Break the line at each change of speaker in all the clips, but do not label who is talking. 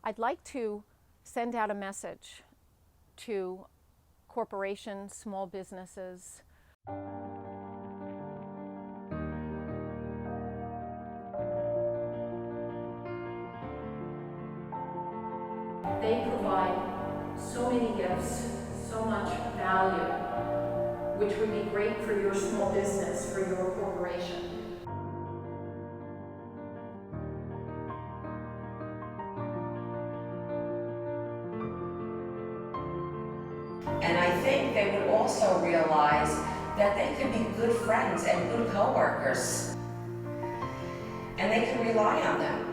I'd like to send out a message to corporations, small businesses. They provide so many gifts, so much value, which would be great for your small business, for your corporation.
And I think they would also realize that they could be good friends and good co-workers, and they can rely on them.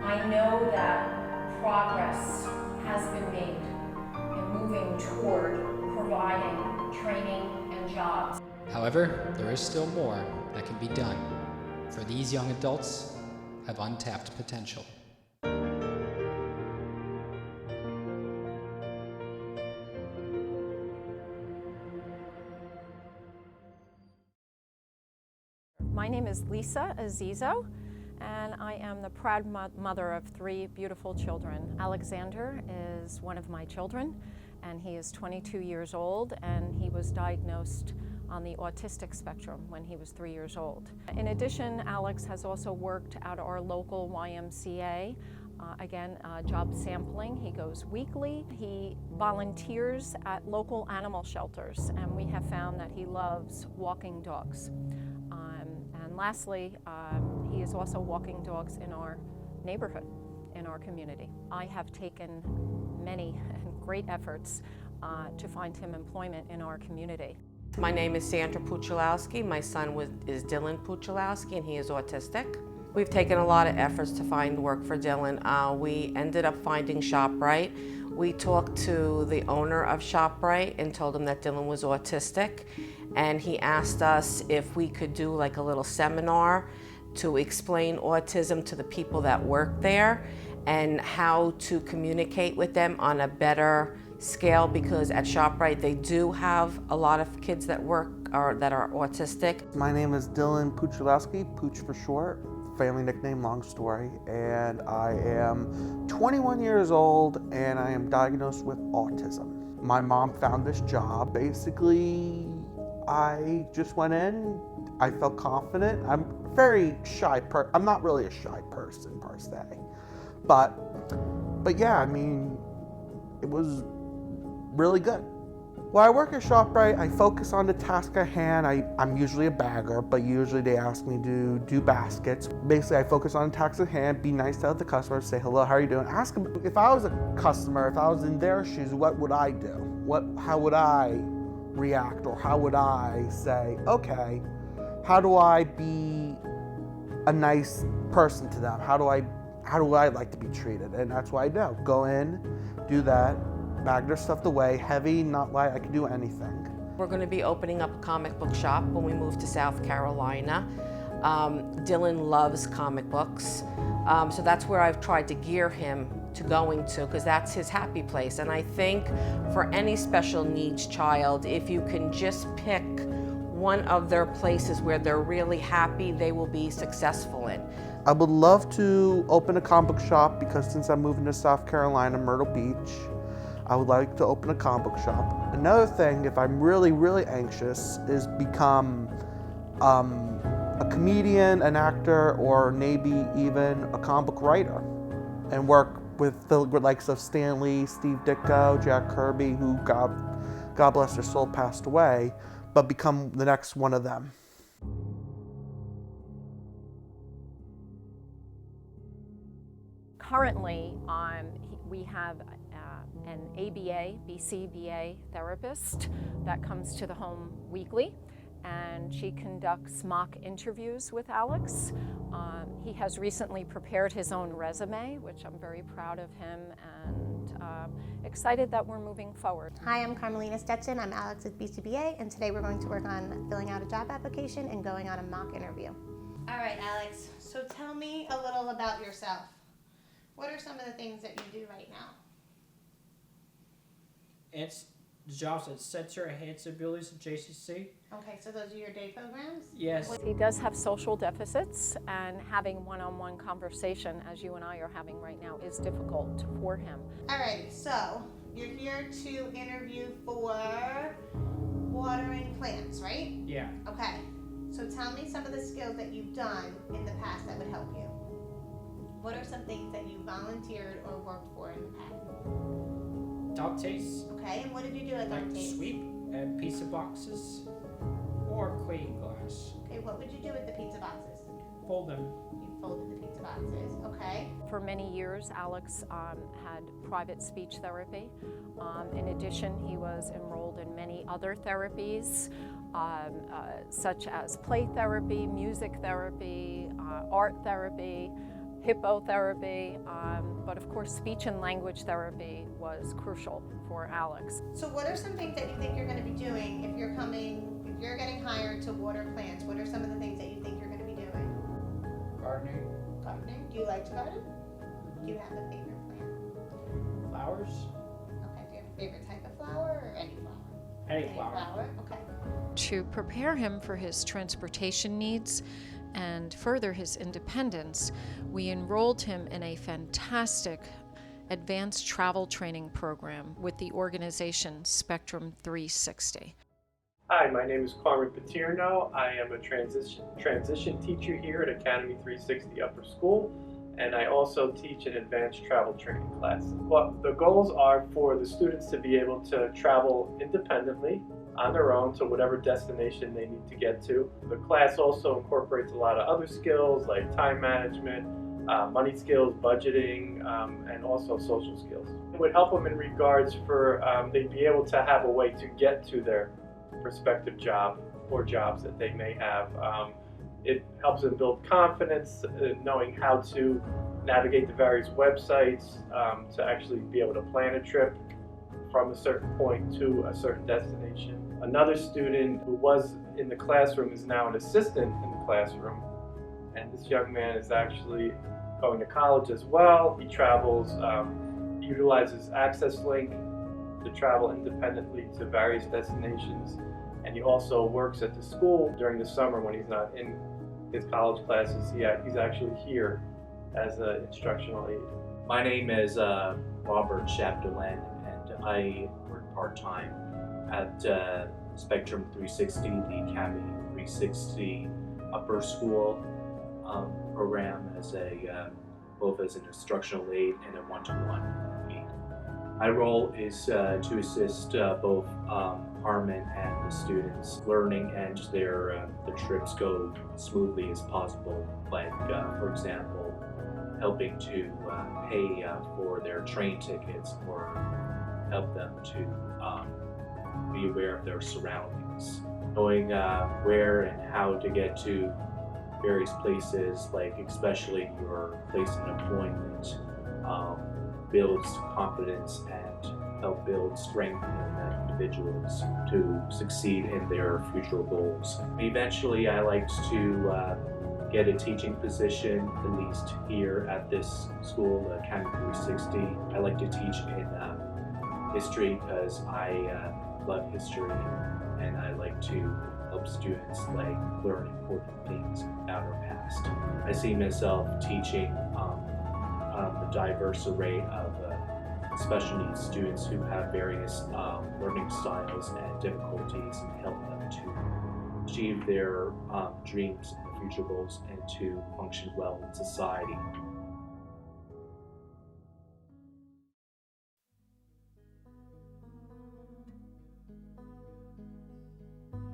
I know that progress has been made in moving toward providing training and jobs.
However, there is still more that can be done, for these young adults have untapped potential.
My name is Lisa Azizo, and I am the proud mother of 3 beautiful children. Alexander is one of my children, and he is 22 years old, and he was diagnosed on the autistic spectrum when he was 3 years old. In addition, Alex has also worked at our local YMCA. Job sampling. He goes weekly. He volunteers at local animal shelters, and we have found that he loves walking dogs. And lastly, he is also walking dogs in our neighborhood, in our community. I have taken many great efforts to find him employment in our community.
My name is Sandra Puchalowski. My son is Dylan Puchalowski, and he is autistic. We've taken a lot of efforts to find work for Dylan. We ended up finding ShopRite. We talked to the owner of ShopRite and told him that Dylan was autistic, and he asked us if we could do like a little seminar to explain autism to the people that work there and how to communicate with them on a better scale, because at ShopRite they do have a lot of kids that work or that are autistic.
My name is Dylan Puchalowski, Pooch for short, family nickname, long story, and I am 21 years old and I am diagnosed with autism. My mom found this job. Basically, I just went in, I felt confident. I'm very shy, I'm not really a shy person per se, but yeah, I mean, it was really good. While I work at ShopRite, I focus on the task at hand. I'm usually a bagger, but usually they ask me to do baskets. Basically, I focus on the task at hand, be nice to the customer, say hello, how are you doing? Ask them, if I was a customer, if I was in their shoes, what would I do? How would I react, or how would I say, okay, how do I be a nice person to them? How do I like to be treated? And that's what I do. Go in, do that, bag their stuff away, heavy, not light, I can do anything.
We're going to be opening up a comic book shop when we move to South Carolina. Dylan loves comic books, so that's where I've tried to gear him to going to, because that's his happy place. And I think for any special needs child, if you can just pick one of their places where they're really happy, they will be successful in.
I would love to open a comic book shop, because since I'm moving to South Carolina, Myrtle Beach, I would like to open a comic book shop. Another thing, if I'm really, really anxious, is become a comedian, an actor, or maybe even a comic book writer, and work with the likes of Stan Lee, Steve Ditko, Jack Kirby, who God bless their soul, passed away, but become the next one of them.
Currently, we have an ABA, BCBA therapist that comes to the home weekly, and she conducts mock interviews with Alex. He has recently prepared his own resume, which I'm very proud of him, and excited that we're moving forward.
Hi, I'm Carmelina Stetson. I'm Alex at BCBA, and today we're going to work on filling out a job application and going on a mock interview. All right, Alex, so tell me a little about yourself. What are some of the things that you do right now?
It's
the jobs at Center Enhanced Abilities at JCC.
Okay, so those are your day programs?
Yes.
He does have social deficits, and having one-on-one conversation, as you and I are having right now, is difficult for him.
Alrighty, so you're here to interview for watering plants, right?
Yeah.
Okay, so tell me some of the skills that you've done in the past that would help you. What are some things that you volunteered or worked for in the past?
Dog-taste,
Okay, and what did you do at
like
Untapped?
sweep and pizza boxes or clean glass.
Okay, what would you do with the pizza boxes?
Fold them.
You folded the pizza boxes, okay.
For many years, Alex had private speech therapy. In addition, he was enrolled in many other therapies, such as play therapy, music therapy, art therapy, hippotherapy, but of course speech and language therapy was crucial for Alex.
So what are some things that you think you're going to be doing if you're getting hired to water plants? What are some of the things that you think you're going to be doing?
Gardening,
Gardening? Do you like to garden? Do you have a favorite plant?
flowers,
Okay, do you have a favorite type of flower or any flower?
any flower.
Okay.
To prepare him for his transportation needs and further his independence, we enrolled him in a fantastic advanced travel training program with the organization Spectrum 360.
Hi, my name is Carmen Paterno. I am a transition teacher here at Academy 360 Upper School, and I also teach an advanced travel training class. Well, the goals are for the students to be able to travel independently on their own to whatever destination they need to get to. The class also incorporates a lot of other skills like time management, money skills, budgeting, and also social skills. It would help them in regards for they'd be able to have a way to get to their prospective job or jobs that they may have. It helps them build confidence, knowing how to navigate the various websites to actually be able to plan a trip from a certain point to a certain destination. Another student who was in the classroom is now an assistant in the classroom, and this young man is actually going to college as well. He travels, utilizes Access Link to travel independently to various destinations, and he also works at the school during the summer when he's not in his college classes. He's actually here as an instructional aide.
My name is Robert Chapdelaine, and I work part-time at Spectrum 360, the Academy 360 Upper School program as both as an instructional aide and a one-to-one aide. My role is to assist both Harmon and the students learning and their trips go smoothly as possible. Like, for example, helping to pay for their train tickets or help them to be aware of their surroundings. Knowing where and how to get to various places, like especially your place of employment, builds confidence and help build strength in individuals to succeed in their future goals. Eventually, I like to get a teaching position, at least here at this school, Academy 360. I like to teach in history because I love history, and I like to help students learn important things about our past. I see myself teaching a diverse array of special needs students who have various learning styles and difficulties, and help them to achieve their dreams and future goals and to function well in society.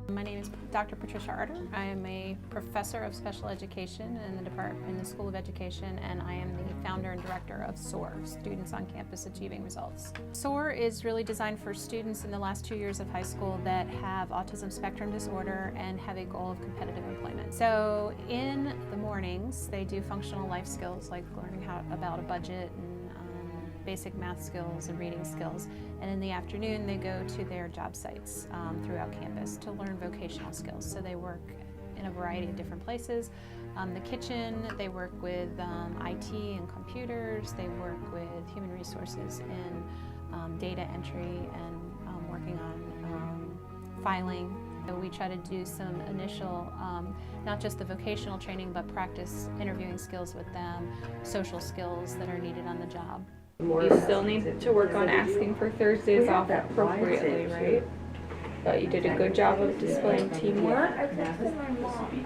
My name is Dr. Patricia Arter. I am a professor of special education in the School of Education, and I am the founder and director of SOAR, Students on Campus Achieving Results. SOAR is really designed for students in the last 2 years of high school that have autism spectrum disorder and have a goal of competitive employment. So in the mornings, they do functional life skills like learning about a budget and basic math skills and reading skills. And in the afternoon, they go to their job sites throughout campus to learn vocational skills. So they work in a variety of different places. The kitchen, they work with IT and computers. They work with human resources in data entry and work working on filing. So we try to do some initial, not just the vocational training, but practice interviewing skills with them, social skills that are needed on the job.
You still need to work on asking for Thursdays off appropriately, right? But you did a good job of displaying teamwork,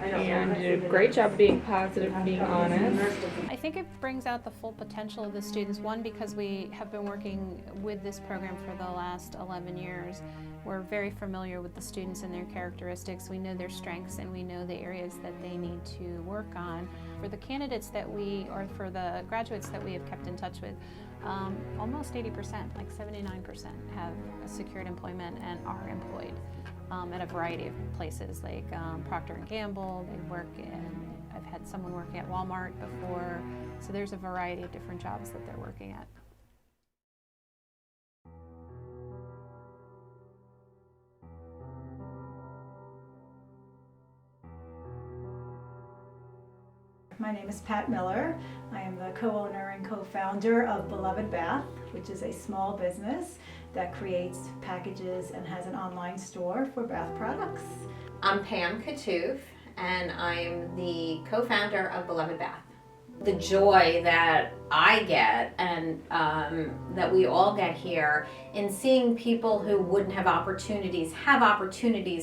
and you did a great job being positive, being honest.
I think it brings out the full potential of the students. One, because we have been working with this program for the last 11 years. We're very familiar with the students and their characteristics. We know their strengths and we know the areas that they need to work on. For the candidates that or for the graduates that we have kept in touch with, almost 80%, like 79%, have secured employment and are employed at a variety of places, like Procter & Gamble. They work I've had someone working at Walmart before, so there's a variety of different jobs that they're working at.
My name is Pat Miller. I am the co-owner and co-founder of Beloved Bath, which is a small business that creates packages and has an online store for bath products.
I'm Pam Katouf, and I'm the co-founder of Beloved Bath. The joy that I get and that we all get here in seeing people who wouldn't have opportunities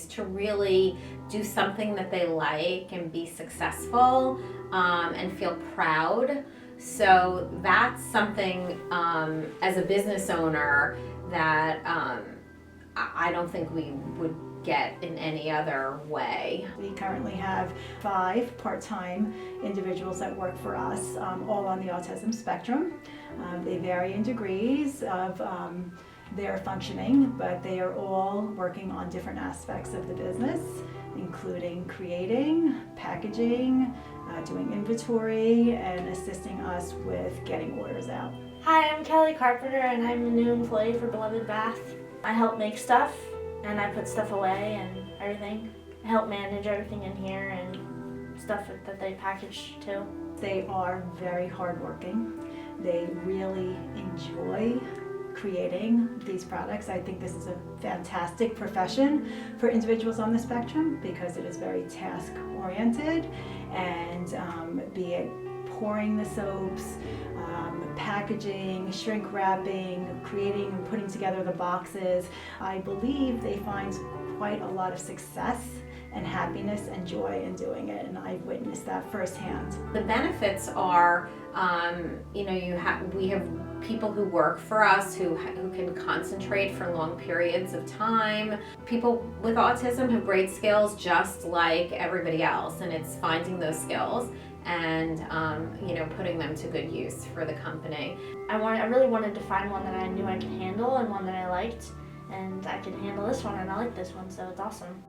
to really do something that they like and be successful and feel proud. So that's something as a business owner that I don't think we would get in any other way.
We currently have 5 part-time individuals that work for us, all on the autism spectrum. They vary in degrees of their functioning, but they are all working on different aspects of the business, including creating, packaging, doing inventory, and assisting us with getting orders out.
Hi, I'm Kelly Carpenter, and I'm a new employee for Beloved Bath. I help make stuff, and I put stuff away and everything. I help manage everything in here and stuff that they package too.
They are very hardworking. They really enjoy creating these products. I think this is a fantastic profession for individuals on the spectrum because it is very task oriented, and be it pouring the soaps, packaging, shrink wrapping, creating and putting together the boxes. I believe they find quite a lot of success and happiness and joy in doing it, and I've witnessed that firsthand.
The benefits are, we have people who work for us who can concentrate for long periods of time. People with autism have great skills just like everybody else, and it's finding those skills and putting them to good use for the company.
I really wanted to find one that I knew I could handle and one that I liked, and I could handle this one and I like this one, so it's awesome.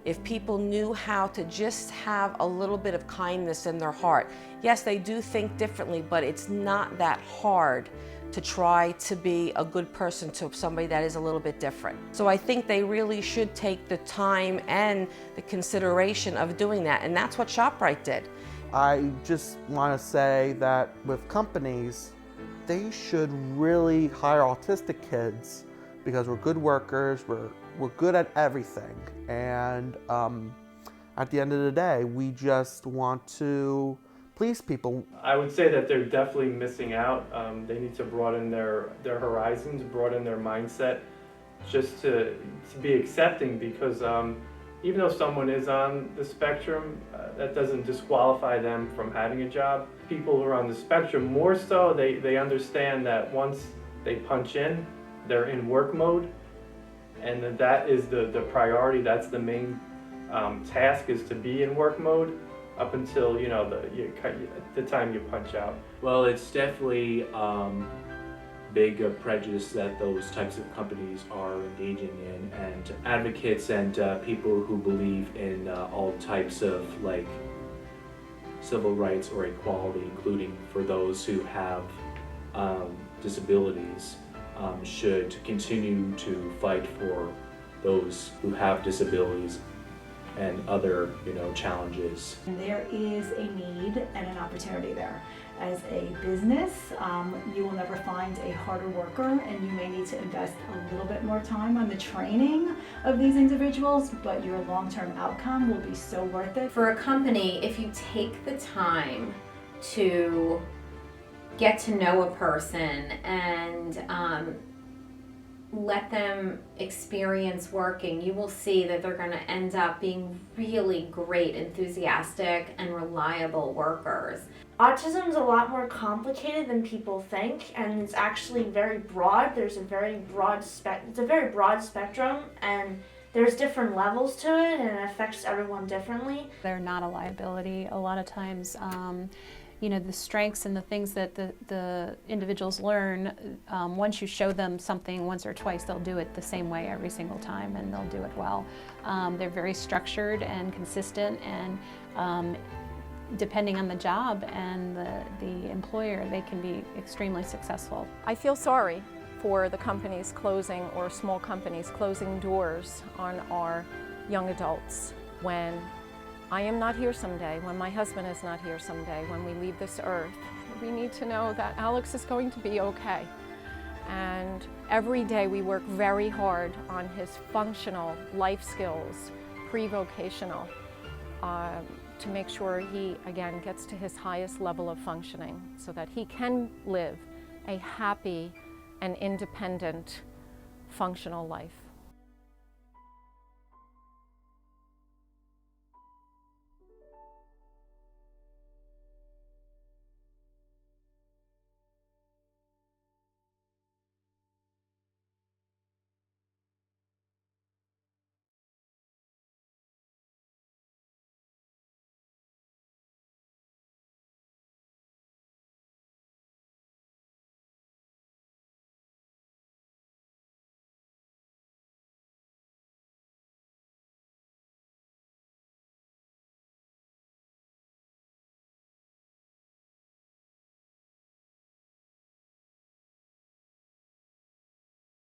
If people knew how to just have a little bit of kindness in their heart. Yes, they do think differently, but it's not that hard to try to be a good person to somebody that is a little bit different. So I think they really should take the time and the consideration of doing that, and that's what ShopRite did.
I just want to say that with companies, they should really hire autistic kids because we're good workers, we're good at everything, and at the end of the day, we just want to please people.
I would say that they're definitely missing out. They need to broaden their horizons, broaden their mindset, just to be accepting, because even though someone is on the spectrum, that doesn't disqualify them from having a job. People who are on the spectrum, more so, they understand that once they punch in, they're in work mode, and that is the priority. That's the main task, is to be in work mode up until the time you punch out.
Well, it's definitely big prejudice that those types of companies are engaging in, and advocates and people who believe in all types of like civil rights or equality, including for those who have disabilities, should continue to fight for those who have disabilities and other, challenges.
There is a need and an opportunity there. As a business, you will never find a harder worker, and you may need to invest a little bit more time on the training of these individuals, but your long-term outcome will be so worth it.
For a company, if you take the time to get to know a person and let them experience working, you will see that they're going to end up being really great, enthusiastic, and reliable workers.
Autism is a lot more complicated than people think, and it's actually very broad. There's a very broad spectrum, and there's different levels to it, and it affects everyone differently.
They're not a liability. A lot of times, the strengths and the things that the individuals learn, once you show them something once or twice, they'll do it the same way every single time, and they'll do it well. They're very structured and consistent, and depending on the job and the employer, they can be extremely successful.
I feel sorry for the companies closing, or small companies closing doors on our young adults when I am not here someday, when my husband is not here someday, when we leave this earth. We need to know that Alex is going to be okay. And every day we work very hard on his functional life skills, pre-vocational, to make sure he, again, gets to his highest level of functioning so that he can live a happy and independent, functional life.